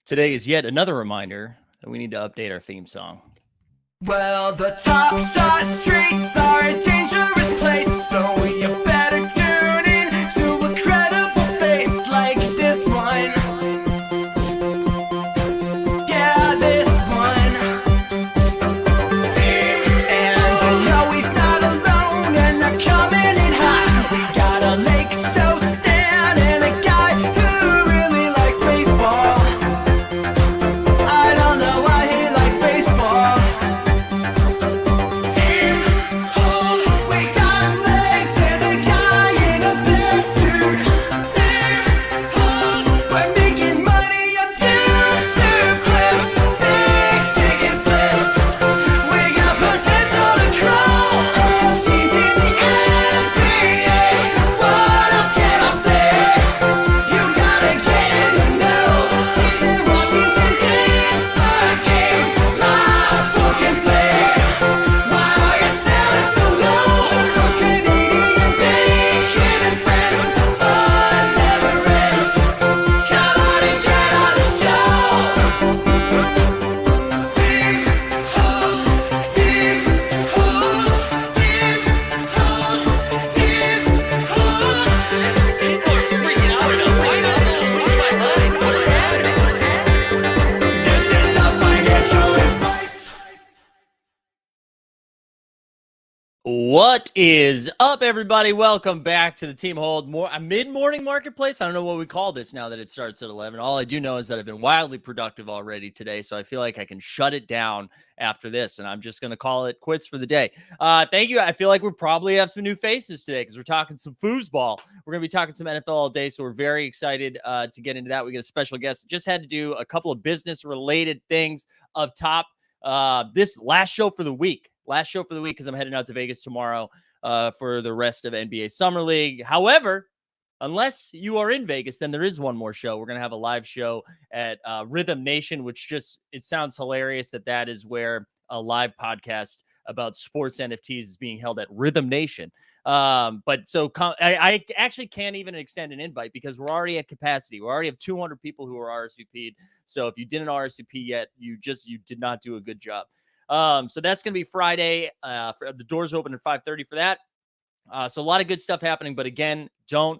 Today is yet another reminder that we need to update our theme song. Well, the top side streets are a dangerous place, so you better tune in to a credible face like this one. Yeah, this one. And you know he's not alone, and they're coming in hot. We got a lake so Stan and a guy who really likes baseball. I don't know why he likes baseball. We got legs and a guy in a bear suit. We're making money up YouTube clips, big ticket flips. We got potential to grow. She's in the NBA. What else can I say? You gotta get in the know. Even Washington's inside game. Live talking flag. Why are you selling so low? Those Canadian bacon and friends. Fun never ends. Come on and get on the show. This is the financial advice. What is up, everybody? Welcome back to the Team Hold mid-morning marketplace. I don't know what we call this now that it starts at 11. All I do know is that I've been wildly productive already today, so I feel like I can shut it down after this, and I'm just going to call it quits for the day. Thank you. I feel like we probably have some new faces today because we're talking some foosball. We're going to be talking some NFL all day, so we're very excited to get into that. We get a special guest. Just had to do a couple of business-related things up top. This last show for the week because I'm heading out to Vegas tomorrow for the rest of NBA Summer League. However, unless you are in Vegas, then there is one more show. We're going to have a live show at Rhythm Nation, which it sounds hilarious that is where a live podcast about sports NFTs is being held at Rhythm Nation. I actually can't even extend an invite because we're already at capacity. We already have 200 people who are RSVP'd. So if you didn't RSVP yet, you did not do a good job. So that's going to be Friday. The doors open at 5:30 for that. So a lot of good stuff happening. But again, don't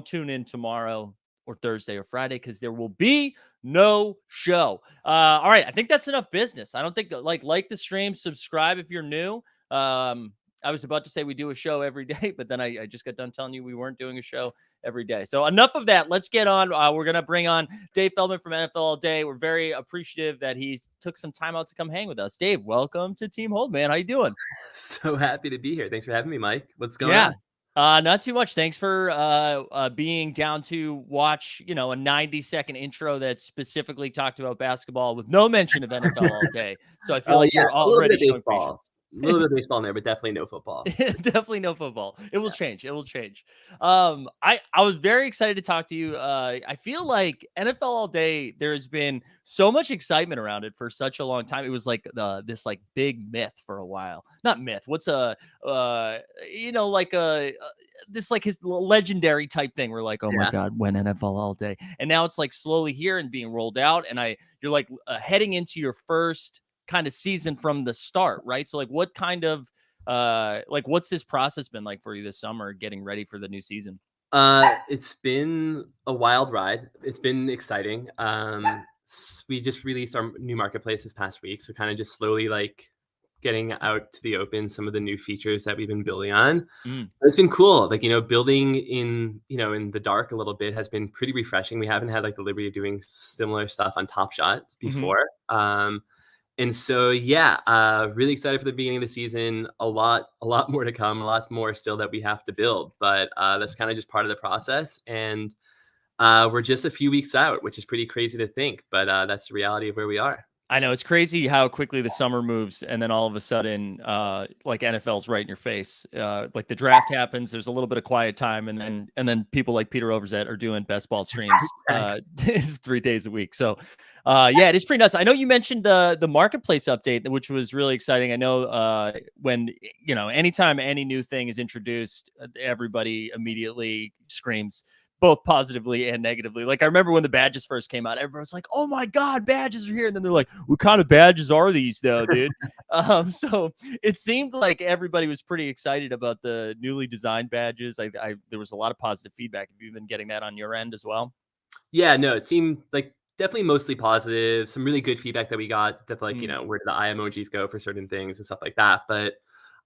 tune in tomorrow or Thursday or Friday because there will be no show. All right. I think that's enough business. I don't think like the stream, subscribe if you're new. I was about to say we do a show every day, but then I just got done telling you we weren't doing a show every day. So enough of that. Let's get on. We're going to bring on Dave Feldman from NFL All Day. We're very appreciative that he took some time out to come hang with us. Dave, welcome to Team Hold, man. How you doing? So happy to be here. Thanks for having me, Mike. What's going on? Not too much. Thanks for being down to watch, a 90-second intro that specifically talked about basketball with no mention of NFL All Day. So I feel like you're already showing patience. A little bit of baseball in there, but definitely no football. Definitely no football. It will change. I was very excited to talk to you. I feel like NFL All Day, there's been so much excitement around it for such a long time. It was like this like big myth for a while. Not myth. What's this like his legendary type thing. We're like, oh my God, when NFL All Day. And now it's like slowly here and being rolled out. And you're like heading into your first kind of season from the start, right? So like what kind of what's this process been like for you this summer getting ready for the new season? It's been a wild ride. It's been exciting. We just released our new marketplace this past week, so kind of just slowly like getting out to the open some of the new features that we've been building on. It's been cool. Like, building in the dark a little bit has been pretty refreshing. We haven't had like the liberty of doing similar stuff on Top Shot before. And so, really excited for the beginning of the season. A lot more to come. A lot more still that we have to build, but that's kind of just part of the process. And we're just a few weeks out, which is pretty crazy to think, but that's the reality of where we are. I know it's crazy how quickly the summer moves, and then all of a sudden, like NFL's right in your face. Like the draft happens, there's a little bit of quiet time, and then people like Peter Overzet are doing best ball streams 3 days a week. So, it is pretty nuts. I know you mentioned the marketplace update, which was really exciting. I know when anytime any new thing is introduced, everybody immediately screams both positively and negatively. Like I remember when the badges first came out, everyone was like, "Oh my god, badges are here!" And then they're like, "What kind of badges are these, though, dude?" So it seemed like everybody was pretty excited about the newly designed badges. There was a lot of positive feedback. Have you been getting that on your end as well? Yeah, no, it seemed like definitely mostly positive. Some really good feedback that we got. That like Mm, where do the eye emojis go for certain things and stuff like that. But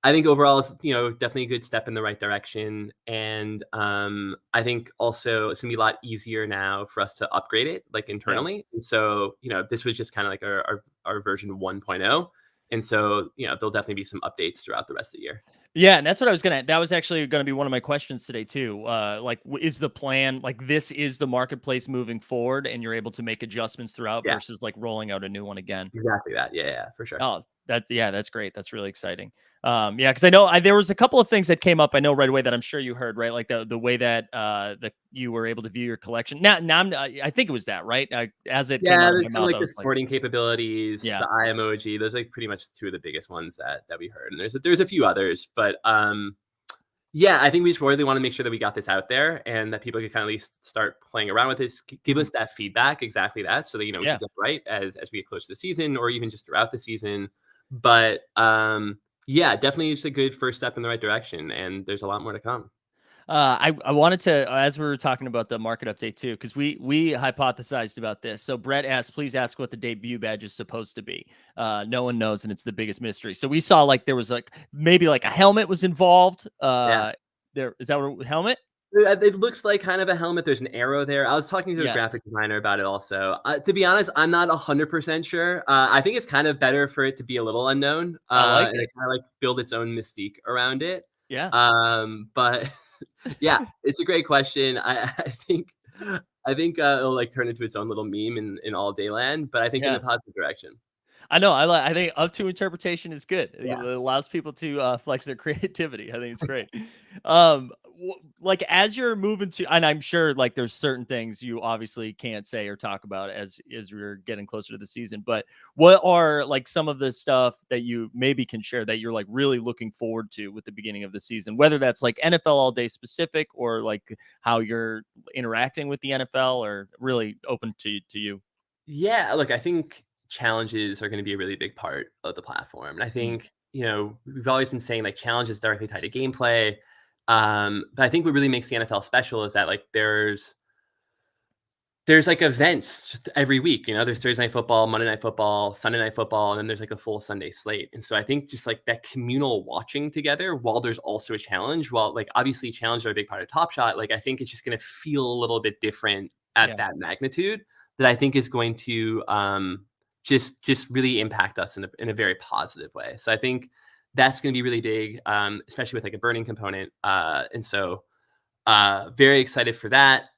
I think overall, it's definitely a good step in the right direction. And I think also it's gonna be a lot easier now for us to upgrade it like yeah. internally. And so this was just kind of like our version 1.0. And so there'll definitely be some updates throughout the rest of the year. Yeah, and that's what I was gonna. That was actually gonna be one of my questions today too. Like, is the plan like this is the marketplace moving forward, and you're able to make adjustments throughout Yeah, versus like rolling out a new one again? exactly that. Yeah, yeah, for sure. Oh, that's great. That's really exciting. Yeah, because I know there was a couple of things that came up. I know right away that I'm sure you heard right, like the way that you were able to view your collection. Now I think it was that right. As it came Yeah, out of my there's some mouth, I like the was like, sorting capabilities, yeah, the eye emoji. Those are like pretty much two of the biggest ones that we heard. And there's a few others, but yeah, I think we just really want to make sure that we got this out there and that people can kind of at least start playing around with this, give mm, us that feedback, exactly that, so that we can yeah. get right as we get close to the season or even just throughout the season. But yeah, definitely it's a good first step in the right direction, and there's a lot more to come. I wanted to as we were talking about the market update too, because we hypothesized about this. So Brett asked, please ask what the debut badge is supposed to be. No one knows, and it's the biggest mystery. So we saw like there was like maybe like a helmet was involved. Yeah. There is that what helmet? It looks like kind of a helmet. There's an arrow there. I was talking to a Yes. graphic designer about it also. To be honest, I'm not 100% sure. I think it's kind of better for it to be a little unknown, I like and it. it kind of like build its own mystique around it. Yeah. But yeah, it's a great question. I think it'll like turn into its own little meme in all Dayland, but I think in a Yeah. positive direction. I know. I think up to interpretation is good. It Yeah. allows people to flex their creativity. I think it's great. Like as you're moving to, and I'm sure like there's certain things you obviously can't say or talk about as we're getting closer to the season. But what are like some of the stuff that you maybe can share that you're like really looking forward to with the beginning of the season? Whether that's like NFL all day specific or like how you're interacting with the NFL, or really open to you. Yeah, look, I think challenges are going to be a really big part of the platform. And I Mm, think, we've always been saying like challenges directly tied to gameplay. But I think what really makes the NFL special is that like there's like events just every week. There's Thursday night football, Monday night football, Sunday night football, and then there's like a full Sunday slate. And so I think just like that communal watching together while there's also a challenge, while like obviously challenges are a big part of Top Shot, like I think it's just gonna feel a little bit different at yeah. that magnitude that I think is going to just really impact us in a very positive way. So I think that's gonna be really big, especially with like a burning component. And so very excited for that.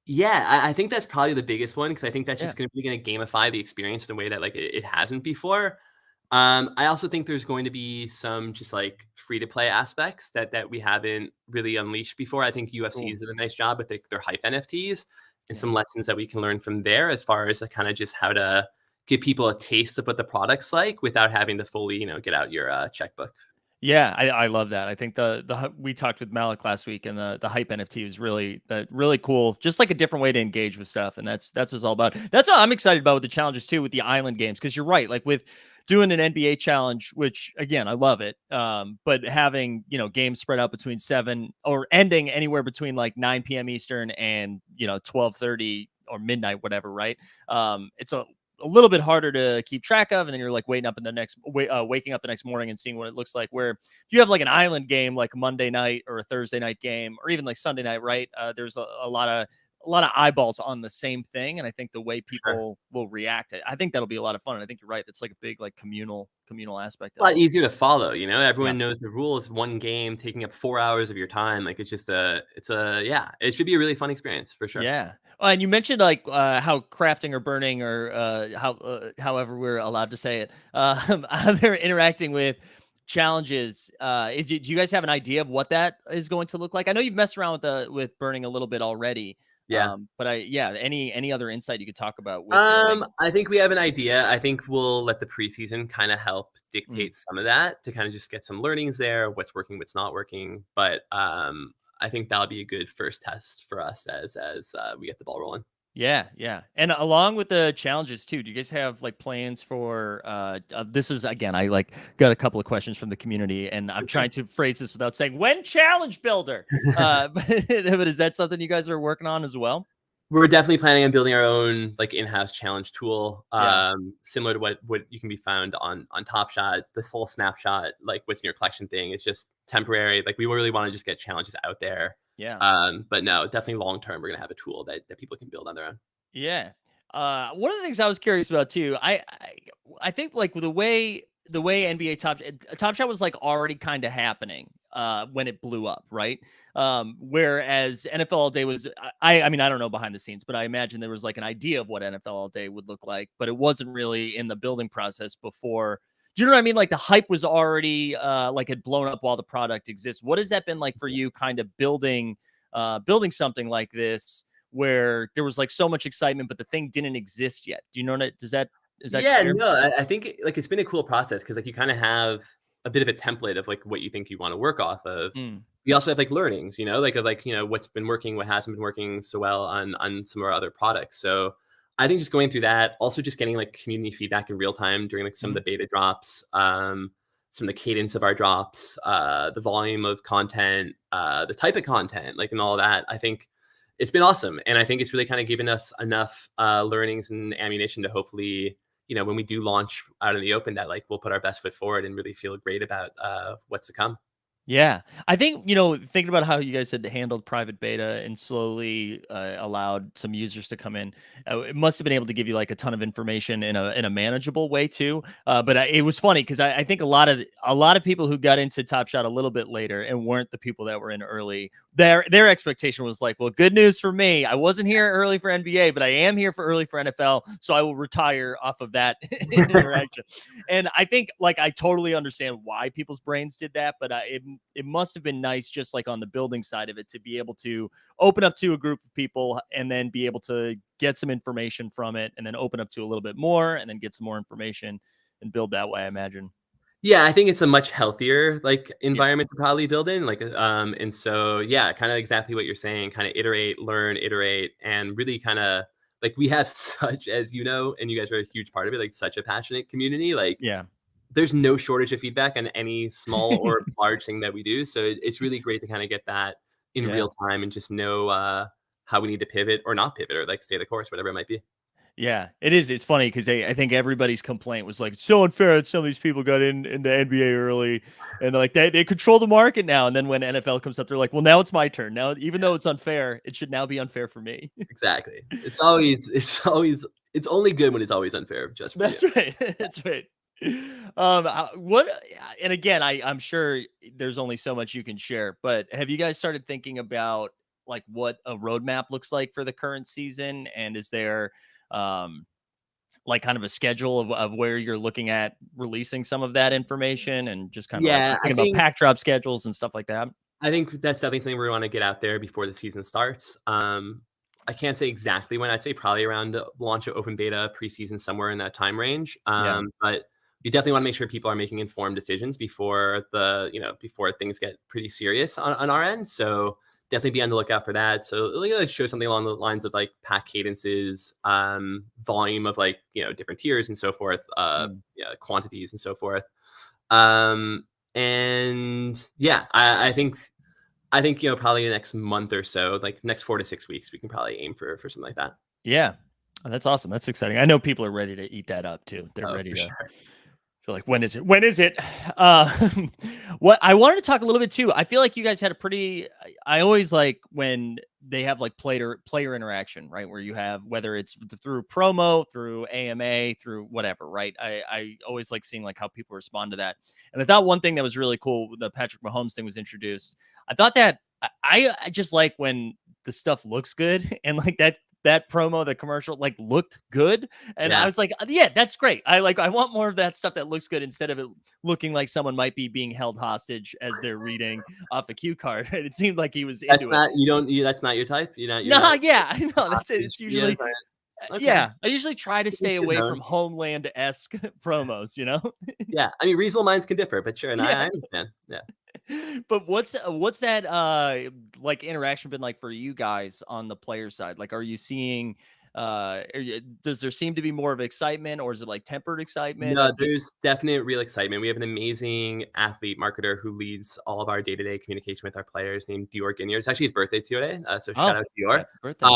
Yeah, I think that's probably the biggest one because I think that's Yeah. just gonna gamify the experience in a way that, like, it hasn't before. I also think there's going to be some just, like, free-to-play aspects that we haven't really unleashed before. I think UFC Cool. has did a nice job with, like, their hype NFTs and Yeah. some lessons that we can learn from there as far as, like, kinda just how to give people a taste of what the product's like without having to fully, get out your, checkbook. Yeah, I love that. I think we talked with Malik last week, and the hype NFT was really cool. Just like a different way to engage with stuff, and that's what it's all about. That's what I'm excited about with the challenges too, with the island games, because you're right. Like with doing an NBA challenge, which again I love it, but having games spread out between 7 or ending anywhere between like 9 p.m. Eastern and 12:30 or midnight, whatever. Right? It's a little bit harder to keep track of, and then you're like waking up the next morning and seeing what it looks like. Where if you have like an island game, like a Monday night or a Thursday night game, or even like Sunday night, right? There's a lot of eyeballs on the same thing, and I think the way Sure. people will react, I think that'll be a lot of fun. And I think you're right. That's like a big like communal aspect A of lot it. easier to follow. Yeah. Everyone knows the rules, one game taking up 4 hours of your time, like, yeah, it should be a really fun experience for sure. Yeah. And you mentioned like how crafting or burning or however we're allowed to say it, how they're interacting with challenges. Do you guys have an idea of what that is going to look like? I know you've messed around with burning a little bit already, Yeah. but any other insight you could talk about with burning? I think we have an idea. I think we'll let the preseason kind of help Mm, dictate some of that to kind of just get some learnings there, what's working, what's not working. But I think that'll be a good first test for us as we get the ball rolling. Yeah, yeah. And along with the challenges too, do you guys have like plans for this is again, I like got a couple of questions from the community and I'm For sure. trying to phrase this without saying when challenge builder. But is that something you guys are working on as well? We're definitely planning on building our own like in-house challenge tool, Yeah. similar to what you can be found on Top Shot. This whole snapshot, like what's in your collection thing, is just temporary. Like we really want to just get challenges out there. Yeah. But no, definitely long term, we're gonna have a tool that people can build on their own. Yeah. One of the things I was curious about too, I think like with the way NBA Top Shot was like already kind of happening when it blew up, right? Whereas NFL All Day was I mean I don't know behind the scenes, but I imagine there was like an idea of what NFL All Day would look like, but it wasn't really in the building process before. Do you know what I mean? Like the hype was already like had blown up while the product exists. What has that been like for you kind of building something like this where there was like so much excitement, but the thing didn't exist yet? Do you know what? Is that Yeah, clear? no, I think like it's been a cool process because like you kind of have a bit of a template of like what you think you want to work off of. Mm, We also have like learnings, like of like what's been working, what hasn't been working so well on some of our other products. So I think just going through that, also just getting like community feedback in real time during like some of mm. the beta drops, some of the cadence of our drops, the volume of content, the type of content, like and all that. I think it's been awesome, and I think it's really kind of given us enough learnings and ammunition to hopefully when we do launch out in the open, that like we'll put our best foot forward and really feel great about what's to come. Yeah. I think, thinking about how you guys had handled private beta and slowly allowed some users to come in, it must have been able to give you like a ton of information in a manageable way too. But it was funny because I think a lot of people who got into Top Shot a little bit later and weren't the people that were in early, their expectation was like, well, good news for me. I wasn't here early for NBA, but I am here for early for NFL, so I will retire off of that interaction. And I think like I totally understand why people's brains did that, but it must have been nice just like on the building side of it to be able to open up to a group of people and then be able to get some information from it and then open up to a little bit more and then get some more information and build that way, I imagine. Yeah, I think it's a much healthier like Yeah. environment to probably build in. Like, and so yeah, kind of exactly what you're saying. Kind of iterate, learn, iterate, and really kind of like we have such, as and you guys are a huge part of it, like such a passionate community. Like, Yeah. there's no shortage of feedback on any small or large thing that we do. So it's really great to kind of get that in Yeah. real time and just know how we need to pivot or not pivot or like stay the course, whatever it might be. Yeah, it is. It's funny because I think everybody's complaint was like, it's so unfair that some of these people got into NBA early and like they control the market now. And then when NFL comes up, they're like, well, now it's my turn. Now, even though it's unfair, it should now be unfair for me. Exactly. It's only good when it's always unfair just for you. That's right. That's right. What? And again, I'm sure there's only so much you can share, but have you guys started thinking about like what a roadmap looks like for the current season? And is there um like kind of a schedule of where you're looking at releasing some of that information and just kind of like Yeah, thinking about pack drop schedules and stuff like that? I think that's definitely something we want to get out there before the season starts. I can't say exactly when. I'd say probably around launch of open beta preseason, somewhere in that time range. Yeah. But you definitely want to make sure people are making informed decisions before before things get pretty serious on our end. So definitely be on the lookout for that. So like show something along the lines of like pack cadences, volume of like different tiers and so forth, Mm. yeah, quantities and so forth. And yeah, I think probably the next month or so, like next 4 to 6 weeks, we can probably aim for something like that. Yeah. Oh, that's awesome. That's exciting. I know people are ready to eat that up too. They're Oh, ready for to sure. feel like, when is it? When is it? Uh, what I wanted to talk a little bit too. I feel like you guys had a pretty. I always like when they have like player interaction, right? Where you have whether it's through promo, through AMA, through whatever, right? I always like seeing like how people respond to that. And I thought one thing that was really cool when the Patrick Mahomes thing was introduced. I thought that I just like when the stuff looks good and like that promo, the commercial, like looked good. And I Yeah, was like, yeah, that's great. I want more of that stuff that looks good instead of it looking like someone might be being held hostage as they're reading off a cue card. And it seemed like he was that's into it. not you don't you that's not your type. You're Nah, not yeah, I know. That's it. hostage. It's Yeah, usually, okay. yeah, I usually try to stay Each his away own. from Homeland-esque promos, you know? Yeah, I mean reasonable minds can differ, but sure, and I Yeah. understand. Yeah, But what's that like interaction been like for you guys on the player side? Like, are you seeing does there seem to be more of excitement, or is it like tempered excitement No, at this? there's definite real excitement. We have an amazing athlete marketer who leads all of our day-to-day communication with our players named Dior Guinier. It's actually his birthday today, so shout Oh, out Dior. happy birthday.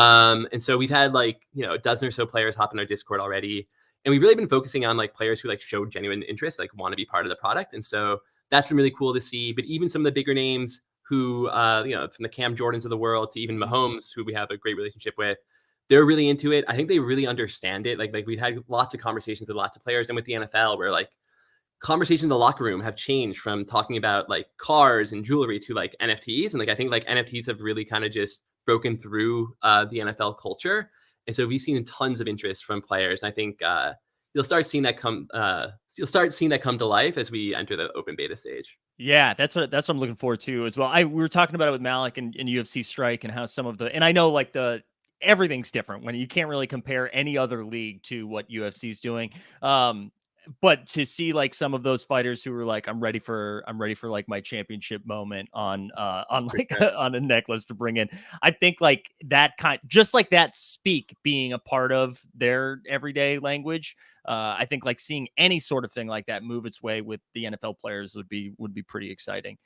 And so we've had like, a dozen or so players hop in our Discord already. And we've really been focusing on like players who like show genuine interest, like want to be part of the product. And so that's been really cool to see. But even some of the bigger names who, from the Cam Jordans of the world to even Mhm. Mahomes, who we have a great relationship with, they're really into it. I think they really understand it. Like we've had lots of conversations with lots of players and with the NFL where like conversations in the locker room have changed from talking about like cars and jewelry to like NFTs. And like I think like NFTs have really kind of just broken through the NFL culture. And so we've seen tons of interest from players. And I think you'll start seeing that come to life as we enter the open beta stage. Yeah, that's what I'm looking forward to as well. We were talking about it with Malik and UFC Strike, and how some of the, and I know like the everything's different when you can't really compare any other league to what UFC is doing. But to see like some of those fighters who were like, I'm ready for like my championship moment on For like sure. on a necklace to bring in. I think like that kind, just like that speak being a part of their everyday language. I think like seeing any sort of thing like that move its way with the NFL players would be pretty exciting.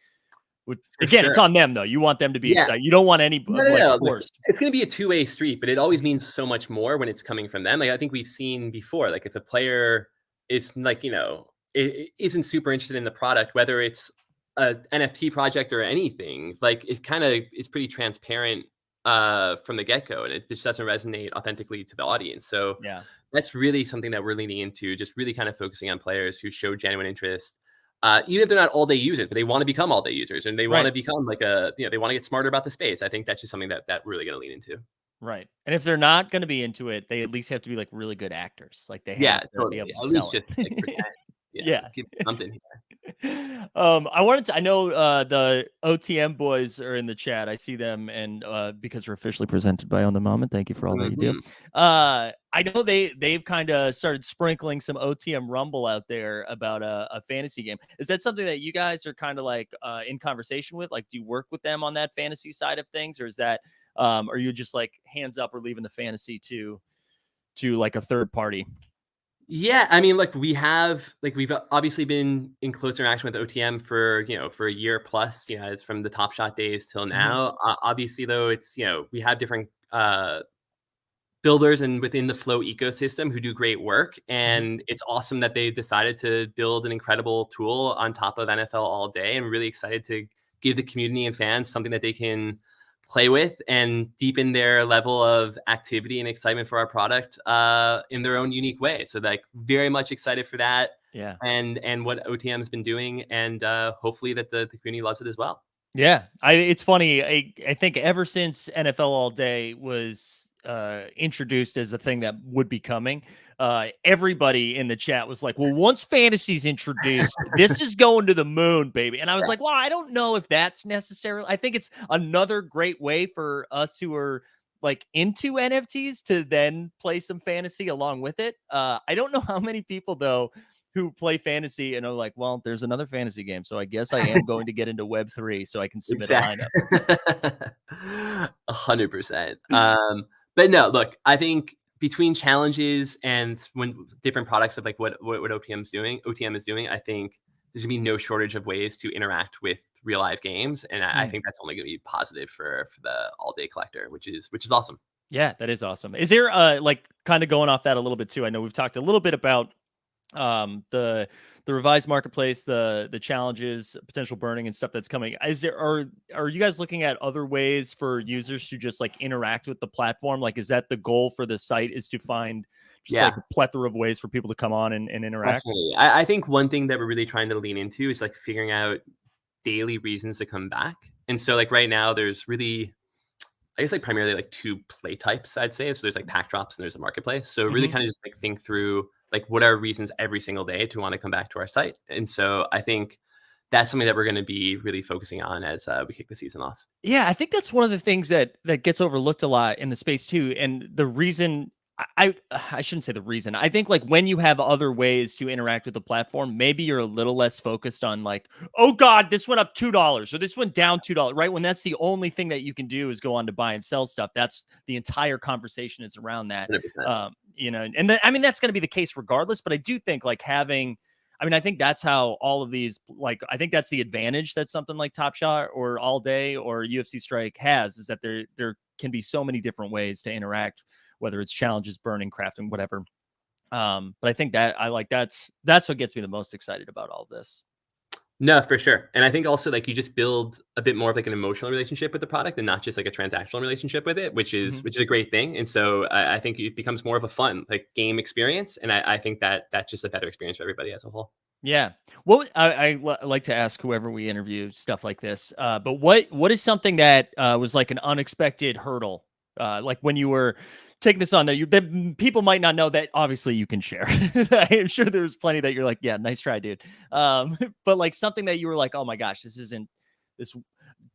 For Again, it's sure. on them though. You want them to be Yeah. excited. You don't want any No, no, like no. Look, forced. it's going to be a two-way street, but it always means so much more when it's coming from them. Like I think we've seen before, like if a player is like, isn't super interested in the product, whether it's a NFT project or anything, like it kind of is pretty transparent from the get-go, and it just doesn't resonate authentically to the audience. So Yeah. that's really something that we're leaning into, just really kind of focusing on players who show genuine interest. Even if they're not all day users, but they want to become all day users and they want Right. to become like they want to get smarter about the space. I think that's just something that we're really going to lean into. Right. And if they're not going to be into it, they at least have to be like really good actors. Like they Yeah, have to be totally. able to At least sell just like it. pretend. Yeah, Yeah. give something here. I know the OTM boys are in the chat. I see them, and because we're officially presented by On the Moment, thank you for all that you do. Mhm. I know they've kind of started sprinkling some OTM rumble out there about a fantasy game. Is that something that you guys are kind of like in conversation with? Like, do you work with them on that fantasy side of things, or is that are you just like hands up or leaving the fantasy to like a third party? Yeah, I mean, look, we've obviously been in close interaction with OTM for a year plus. It's from the Top Shot days till Mhm. now. Obviously, though, it's we have different builders and within the Flow ecosystem who do great work. Mhm. And it's awesome that they've decided to build an incredible tool on top of NFL all day. And we're really excited to give the community and fans something that they can play with and deepen their level of activity and excitement for our product in their own unique way. So like very much excited for that Yeah. and what OTM has been doing. And hopefully that the community loves it as well. Yeah, it's funny. I think ever since NFL All Day was introduced as a thing that would be coming, everybody in the chat was like, "Well, once fantasy's introduced, this is going to the moon, baby." And I was Yeah. like, "Well, I don't know if that's necessarily. I think it's another great way for us who are like into NFTs to then play some fantasy along with it. I don't know how many people though who play fantasy and are like, well, there's another fantasy game, so I guess I am going to get into Web3 so I can submit a Exactly. lineup. 100%. But no, look, I think between challenges and when different products of like what OTM is doing, I think there's gonna be no shortage of ways to interact with real life games, and I Mm. think that's only gonna be positive for the all day collector, which is awesome. Yeah, that is awesome. Is there like kind of going off that a little bit too? I know we've talked a little bit about the revised marketplace, the challenges, potential burning and stuff that's coming. Are you guys looking at other ways for users to just like interact with the platform? Like, is that the goal for the site, is to find just like Yeah. a plethora of ways for people to come on and interact? Definitely. I think one thing that we're really trying to lean into is like figuring out daily reasons to come back. And so like right now there's really I guess like primarily like two play types, I'd say. So there's like pack drops and there's a marketplace. So really Mhm. kind of just like think through like what are reasons every single day to want to come back to our site. And so I think that's something that we're going to be really focusing on as we kick the season off. Yeah, I think that's one of the things that gets overlooked a lot in the space too. And the reason I shouldn't say the reason. I think like when you have other ways to interact with the platform, maybe you're a little less focused on like, oh God, this went up $2 or this went down $2, right? When that's the only thing that you can do is go on to buy and sell stuff. That's the entire conversation is around that. 100%. And then, I mean, that's going to be the case regardless, but I do think like I think that's how all of these, like, I think that's the advantage that something like Top Shot or All Day or UFC Strike has, is that there can be so many different ways to interact, whether it's challenges, burning, crafting, whatever. But I think that that's what gets me the most excited about all this. No, for sure. And I think also like you just build a bit more of like an emotional relationship with the product and not just like a transactional relationship with it, which is a great thing. And so I think it becomes more of a fun like game experience. And I think that that's just a better experience for everybody as a whole. Yeah. What like to ask whoever we interview stuff like this. But what is something that was like an unexpected hurdle? Like when you were taking this on, that people might not know that obviously you can share. I'm sure there's plenty that you're like, yeah, nice try, dude. But like something that you were like, oh my gosh, this.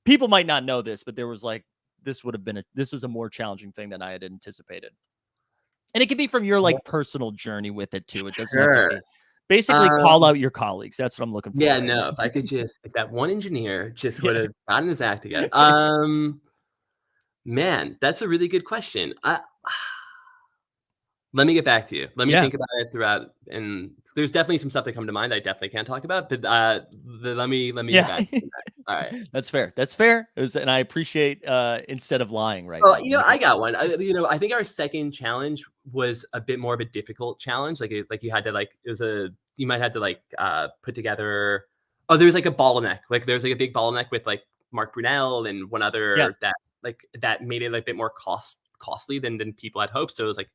People might not know this, but there was like this was a more challenging thing than I had anticipated. And it could be from your like personal journey with it too. It doesn't have to be. Basically, call out your colleagues. That's what I'm looking for. Yeah, right no, now. if I could just, if that one engineer just Yeah. would have gotten his act together. Man, that's a really good question. Let me get back to you. Let me Yeah. think about it throughout. And there's definitely some stuff that come to mind I definitely can't talk about. But let me get back to you. All right. That's fair. That's fair. And I appreciate instead of lying right Oh, now. I got one. I think our second challenge was a bit more of a difficult challenge. Like you had to you might have to put together. Oh, there's like a bottleneck. Like there's like a big bottleneck with like Mark Brunel and one other that made it like a bit more costly than people had hoped. So it was like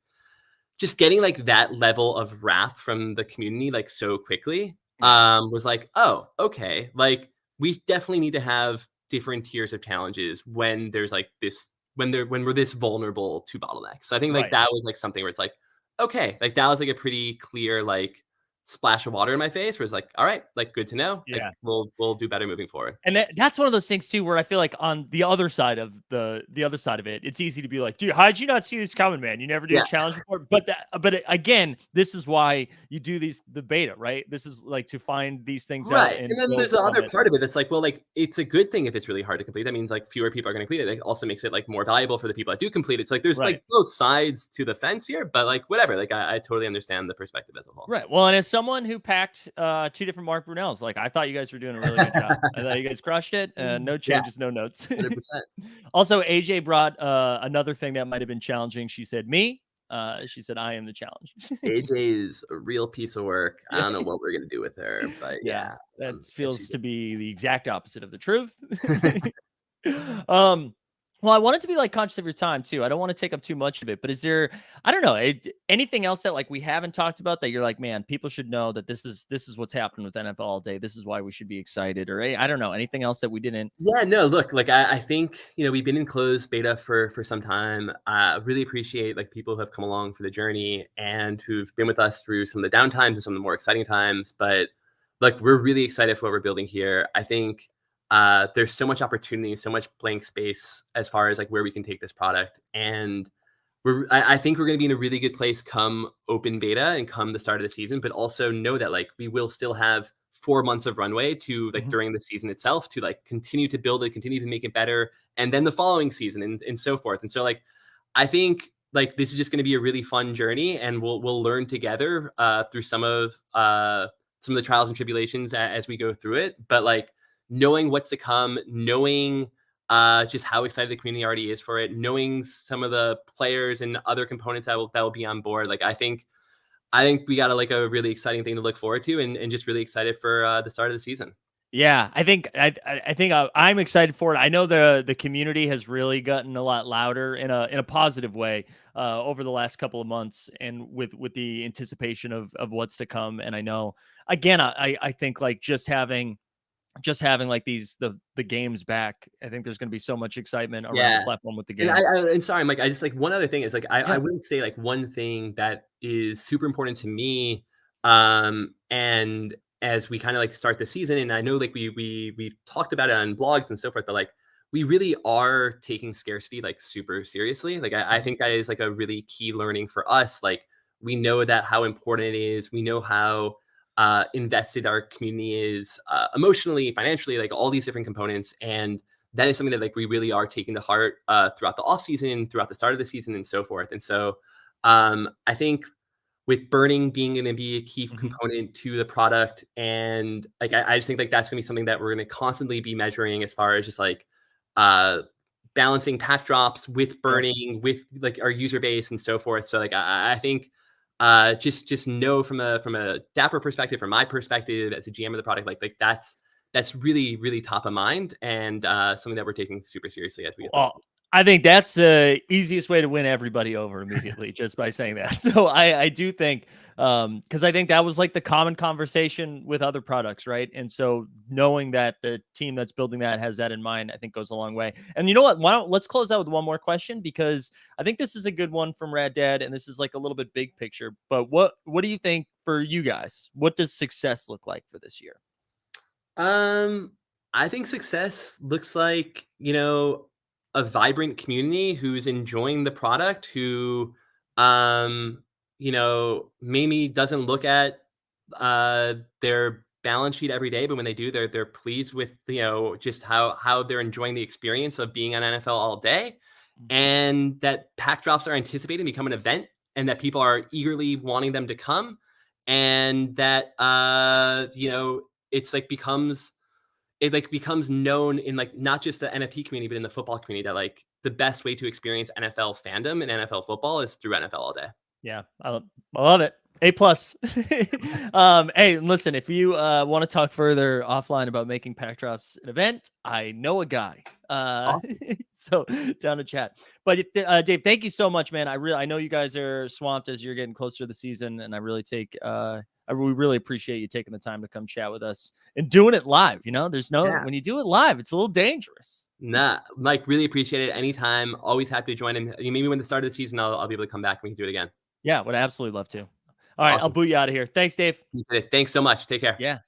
just getting like that level of wrath from the community like so quickly was like, oh, okay, like we definitely need to have different tiers of challenges when there's like this when we're this vulnerable to bottlenecks. So I think like that was like something where it's like, okay, like that was like a pretty clear like splash of water in my face where it's like, all right, like good to know. Like we'll do better moving forward. And that's one of those things too, where I feel like on the other side of it, it's easy to be like, dude, how'd you not see this coming, man? You never did a challenge before. But again, this is why you do the beta, right? This is like to find these things out. And then there's the other part of it that's like, well, like it's a good thing if it's really hard to complete. That means like fewer people are going to complete it. It also makes it like more valuable for the people that do complete it. It's like there's like both sides to the fence here, but like whatever. Like I totally understand the perspective as a whole. Right. Well, and as someone who packed 2 different Mark Brunels, like I thought you guys were doing a really good job. I thought you guys crushed it. No changes, no notes. 100%. Also, AJ brought another thing that might have been challenging. She said, me. She said, I am the challenge. AJ is a real piece of work. I don't know what we're going to do with her, but that feels to be the exact opposite of the truth. Well, I want it to be like conscious of your time too. I don't want to take up too much of it, but is there, I don't know, anything else that like we haven't talked about that you're like, man, people should know that this is what's happening with NFL All Day. This is why we should be excited, or I don't know, anything else that we didn't. Yeah, no, look, like I think, we've been in closed beta for some time. Really appreciate like people who have come along for the journey and who've been with us through some of the downtimes and some of the more exciting times. But like, we're really excited for what we're building here. I think there's so much opportunity, so much blank space as far as like where we can take this product. And I think we're going to be in a really good place come open beta and come the start of the season, but also know that like we will still have 4 months of runway to like during the season itself to like continue to build it, continue to make it better. And then the following season and so forth. And so like, I think like this is just going to be a really fun journey, and we'll learn together through some of the trials and tribulations as we go through it. But like, knowing what's to come, knowing just how excited the community already is for it, knowing some of the players and other components that will be on board. Like I think we got a really exciting thing to look forward to, and just really excited for the start of the season. Yeah, I think I'm excited for it. I know the community has really gotten a lot louder in a positive way over the last couple of months, and with the anticipation of what's to come. And I know, again, I think like just having like the games back, I think there's going to be so much excitement around the platform with the games. And sorry, Mike, I just like one other thing is like I wouldn't say like one thing that is super important to me. And as we kind of like start the season, and I know like we've talked about it on blogs and so forth, but like we really are taking scarcity like super seriously. Like I think that is like a really key learning for us. Like we know that how important it is. We know how invested our community is emotionally, financially, like all these different components. And that is something that like we really are taking to heart throughout the off season, throughout the start of the season, and so forth. And so I think with burning being going to be a key component to the product, and like I just think like that's going to be something that we're going to constantly be measuring as far as just like uh balancing pack drops with burning with like our user base and so forth. So like I think just know from a Dapper perspective, from my perspective as a GM of the product, like that's really really top of mind, and something that we're taking super seriously as we get Well, I think that's the easiest way to win everybody over immediately, just by saying that. So I do think, because I think that was like the common conversation with other products, right? And so knowing that the team that's building that has that in mind, I think goes a long way. And you know what? Let's close out with one more question, because I think this is a good one from Rad Dad, and this is like a little bit big picture. But what do you think for you guys? What does success look like for this year? I think success looks like, a vibrant community who's enjoying the product, who, maybe doesn't look at their balance sheet every day, but when they do, they're pleased with, just how they're enjoying the experience of being on NFL all day, and that pack drops are anticipated and become an event, and that people are eagerly wanting them to come, and that it's like becomes known in like not just the NFT community, but in the football community, that like the best way to experience NFL fandom and NFL football is through NFL all day. Yeah, I love it. A+. Hey, listen, if you want to talk further offline about making pack drops an event, I know a guy. Awesome. So down to chat. But Dave, thank you so much, man. I know you guys are swamped as you're getting closer to the season, and I really we really appreciate you taking the time to come chat with us and doing it live. There's when you do it live, it's a little dangerous. Nah, Mike, really appreciate it. Anytime, always happy to join. And maybe when the start of the season, I'll be able to come back and we can do it again. Yeah, would absolutely love to. All right, I'll boot you out of here. Thanks, Dave. Thanks so much. Take care. Yeah.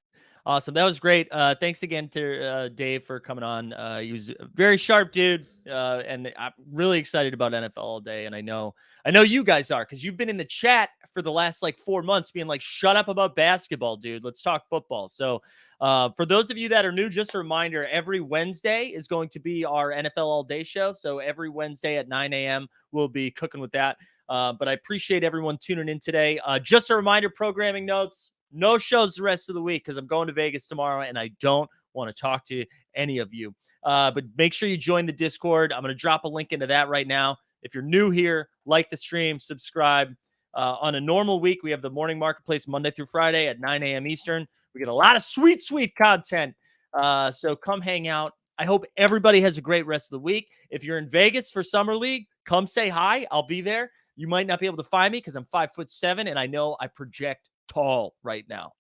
Awesome. That was great. Thanks again to Dave for coming on. He was a very sharp dude, and I'm really excited about NFL all day. And I know you guys are, because you've been in the chat for the last like 4 months being like, shut up about basketball, dude. Let's talk football. So for those of you that are new, just a reminder, every Wednesday is going to be our NFL all day show. So every Wednesday at 9 a.m. we'll be cooking with that. But I appreciate everyone tuning in today. Just a reminder, programming notes. No shows the rest of the week because I'm going to Vegas tomorrow and I don't want to talk to any of you. But make sure you join the Discord. I'm going to drop a link into that right now. If you're new here, like the stream, subscribe. On a normal week, we have the morning marketplace Monday through Friday at 9 a.m. Eastern. We get a lot of sweet, sweet content. So come hang out. I hope everybody has a great rest of the week. If you're in Vegas for Summer League, come say hi. I'll be there. You might not be able to find me because I'm 5'7", and I know I project tall right now.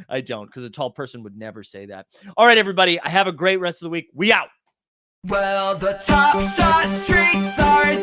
I don't, because a tall person would never say that. All right, everybody. I have a great rest of the week. We out. Well, the top star streets are